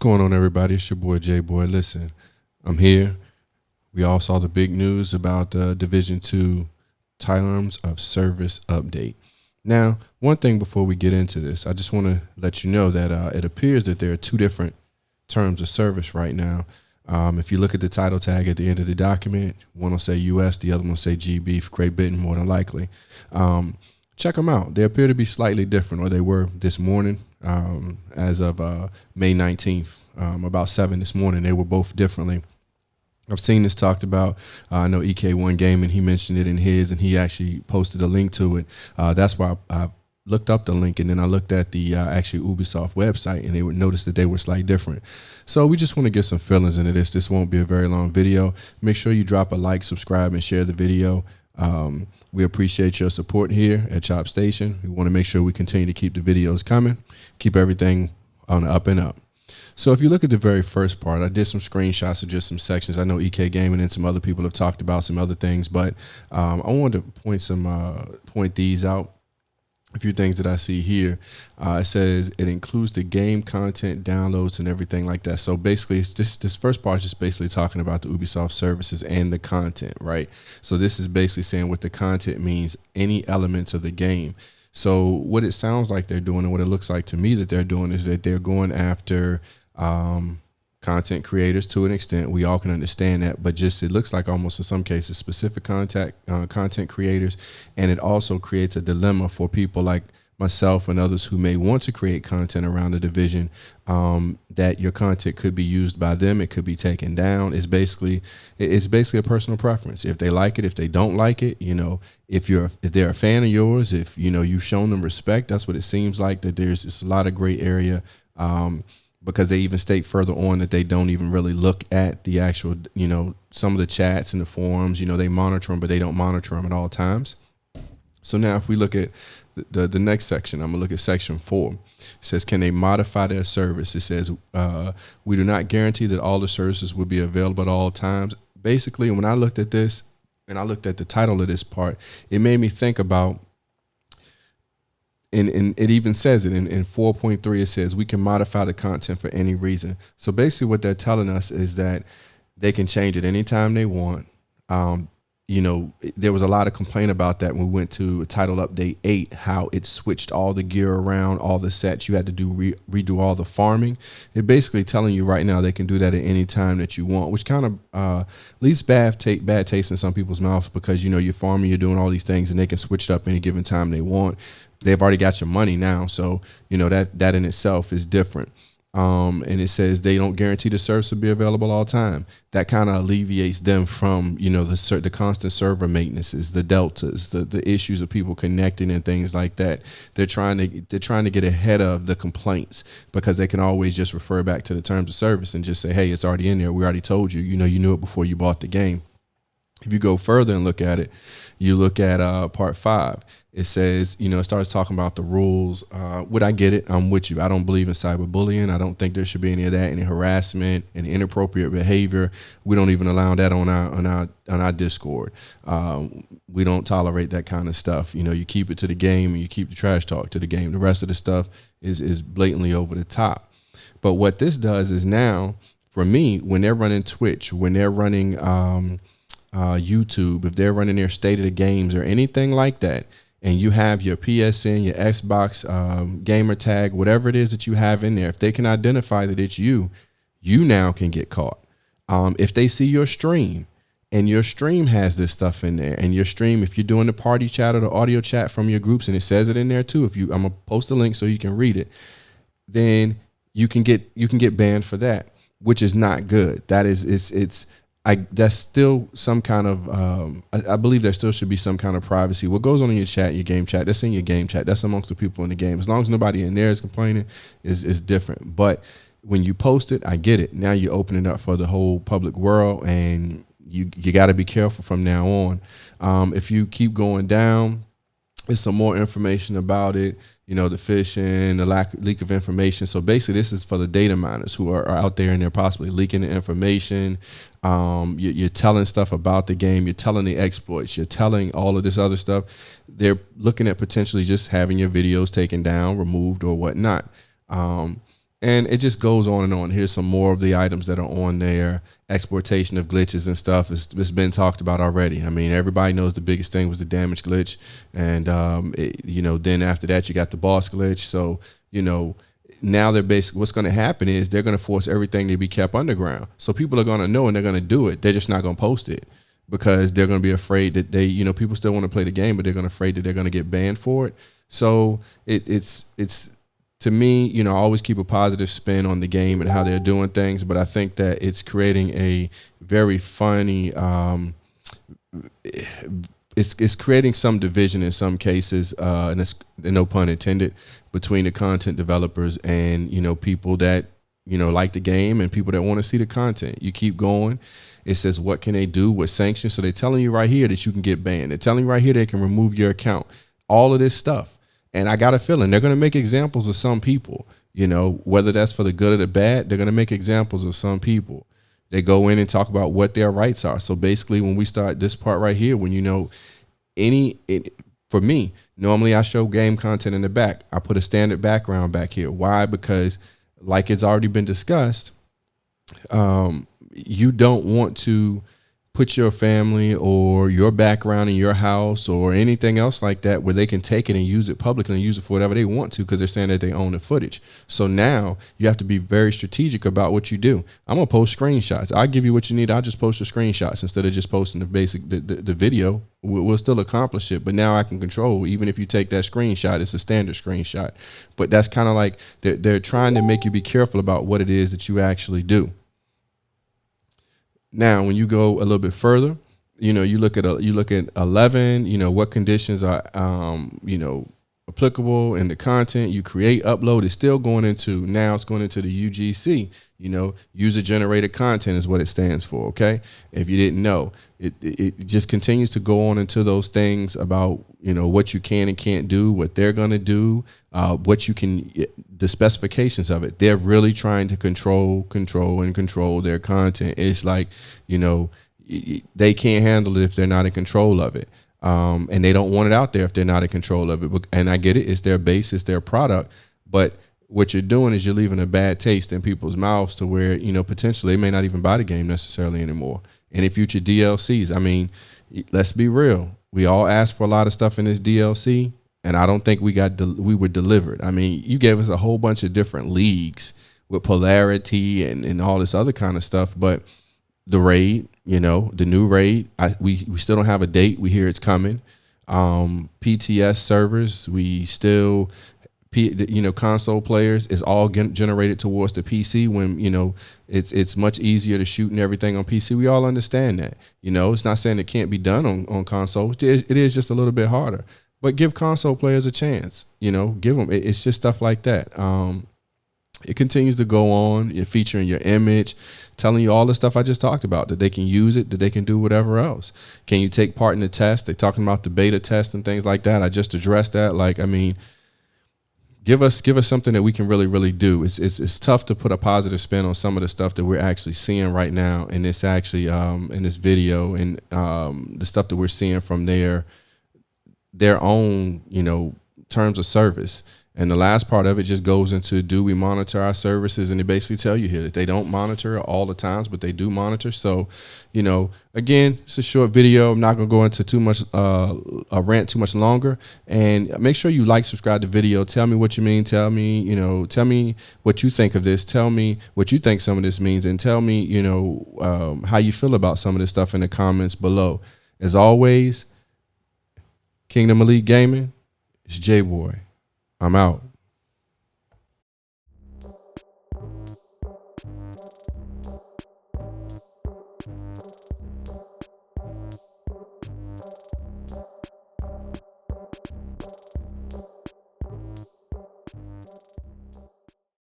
going on, everybody? It's your boy J Boy. Listen, I'm here. We all saw the big news about the Division II Terms of Service update. Now, one thing before we get into this, I just want to let you know that it appears that there are two different terms of service right now. If you look at the title tag at the end of the document, one will say U.S., the other one will say GB for Great Britain, more than likely. Check them out. They appear to be slightly different, or they were this morning. As of May 19th, about 7 this morning, they were both differently. I've seen this talked about. I know EK1 Gaming, he mentioned it in his, and he actually posted a link to it. That's why I looked up the link, and then I looked at the actually Ubisoft website, and they would notice that they were slightly different. So we just want to get some feelings into this. This won't be a very long video. Make sure you drop a like, subscribe, and share the video. We appreciate your support here at Chop Station. We want to make sure we continue to keep the videos coming, keep everything on the up and up. So if you look at the very first part, I did some screenshots of just some sections. I know EK Gaming and some other people have talked about some other things, but I wanted to point these out. A few things that I see here. It says it includes the game content, downloads, and everything like that. So basically, it's this first part is just basically talking about the Ubisoft services and the content, right? So this is basically saying what the content means, any elements of the game. So what it sounds like they're doing, and what it looks like to me that they're doing, is that they're going after content creators to an extent. We all can understand that, but just it looks like almost in some cases specific content creators, and it also creates a dilemma for people like myself and others who may want to create content around the division, that your content could be used by them, it could be taken down. It's basically a personal preference. If they like it, if they don't like it, you know, if they're a fan of yours, if you know you've shown them respect, that's what it seems like. That there's a lot of gray area. Because they even state further on that they don't even really look at the actual, you know, some of the chats and the forums, you know, they monitor them, but they don't monitor them at all times. So now if we look at the next section, I'm gonna look at section 4. It says, can they modify their service? It says, we do not guarantee that all the services will be available at all times. Basically, when I looked at this and I looked at the title of this part, it made me think about, and it even says it in 4.3, it says we can modify the content for any reason. So basically what they're telling us is that they can change it anytime they want. You know, there was a lot of complaint about that when we went to Title Update 8, how it switched all the gear around, all the sets. You had to redo all the farming. They're basically telling you right now they can do that at any time that you want, which kind of leaves bad taste in some people's mouths, because, you know, you're farming, you're doing all these things, and they can switch it up any given time they want. They've already got your money now, so you know that in itself is different. And it says they don't guarantee the service will be available all the time. That kind of alleviates them from, you know, the constant server maintenances, the deltas, the issues of people connecting and things like that. They're trying to get ahead of the complaints, because they can always just refer back to the terms of service and just say, hey, it's already in there. We already told you. You know, you knew it before you bought the game. If you go further and look at it, you look at part 5. It says, you know, it starts talking about the rules. Would I get it? I'm with you. I don't believe in cyberbullying. I don't think there should be any of that, any harassment, any inappropriate behavior. We don't even allow that on our Discord. We don't tolerate that kind of stuff. You know, you keep it to the game and you keep the trash talk to the game. The rest of the stuff is blatantly over the top. But what this does is now, for me, when they're running Twitch, when they're running YouTube, if they're running their state of the games or anything like that, and you have your PSN, your Xbox gamer tag, whatever it is that you have in there, if they can identify that it's you now can get caught. If they see your stream and your stream has this stuff in there, and your stream, if you're doing the party chat or the audio chat from your groups, and it says it in there too, I'm gonna post a link so you can read it, then you can get banned for that, which is not good. That is, that's still some kind of, I believe there still should be some kind of privacy. What goes on in your chat, your game chat, that's in your game chat. That's amongst the people in the game. As long as nobody in there is complaining, is different. But when you post it, I get it. Now you open it up for the whole public world, and you got to be careful from now on. If you keep going down, there's some more information about it. You know, the phishing, the leak of information. So basically, this is for the data miners who are out there and they're possibly leaking the information. You're telling stuff about the game. You're telling the exploits. You're telling all of this other stuff. They're looking at potentially just having your videos taken down, removed, or whatnot. And it just goes on and on. Here's some more of the items that are on there. Exploitation of glitches and stuff. It's been talked about already. I mean, everybody knows the biggest thing was the damage glitch. And, then after that, you got the boss glitch. So, now they're basically, what's going to happen is they're going to force everything to be kept underground. So people are going to know and they're going to do it. They're just not going to post it because they're going to be afraid that people still want to play the game, but they're going to afraid that they're going to get banned for it. So it's to me, I always keep a positive spin on the game and how they're doing things, but I think that it's creating a very funny, it's creating some division in some cases, and it's no pun intended, between the content developers and people that like the game and people that want to see the content. You keep going. It says what can they do with sanctions? So they're telling you right here that you can get banned. They're telling you right here they can remove your account. All of this stuff. And I got a feeling they're going to make examples of some people, whether that's for the good or the bad. They're going to make examples of some people. They go in and talk about what their rights are. So basically, when we start this part right here, when for me, normally I show game content in the back. I put a standard background back here. Why? Because like it's already been discussed, you don't want to put your family or your background in your house or anything else like that where they can take it and use it publicly and use it for whatever they want to because they're saying that they own the footage. So now you have to be very strategic about what you do. I'm going to post screenshots. I'll give you what you need. I'll just post the screenshots instead of just posting the video. We'll still accomplish it, but now I can control, even if you take that screenshot, it's a standard screenshot. But that's kind of like they're trying to make you be careful about what it is that you actually do. Now, when you go a little bit further, you look at 11. What conditions are applicable in the content you create, upload. Is still going into now. It's going into the UGC. User generated content is what it stands for. Okay, if you didn't know, it just continues to go on into those things about what you can and can't do, what they're going to do, what you can, the specifications of it. They're really trying to control their content. It's like they can't handle it if they're not in control of it, and they don't want it out there if they're not in control of it. And I get it; it's their base, it's their product, but what you're doing is you're leaving a bad taste in people's mouths to where, potentially they may not even buy the game necessarily anymore. And in future DLCs, I mean, let's be real. We all asked for a lot of stuff in this DLC, and I don't think we were delivered. I mean, you gave us a whole bunch of different leagues with polarity and all this other kind of stuff, but the raid, the new raid, we still don't have a date. We hear it's coming. PTS servers, we still... console players is all generated towards the PC when, it's much easier to shoot and everything on PC. We all understand that, it's not saying it can't be done on console. It is just a little bit harder, but give console players a chance, give them, it's just stuff like that. It continues to go on. You're featuring your image, telling you all the stuff I just talked about, that they can use it, that they can do whatever else. Can you take part in the test? They're talking about the beta test and things like that. I just addressed that. Give us something that we can really, really do. It's tough to put a positive spin on some of the stuff that we're actually seeing right now in this in this video, and the stuff that we're seeing from their own terms of service. And the last part of it just goes into, do we monitor our services? And they basically tell you here that they don't monitor all the times, but they do monitor. So, again, it's a short video. I'm not going to go into too much, a rant too much longer. And make sure you subscribe to the video. Tell me what you mean. Tell me what you think of this. Tell me what you think some of this means. And tell me, how you feel about some of this stuff in the comments below. As always, Kingdom Elite Gaming, it's J-Boy. I'm out.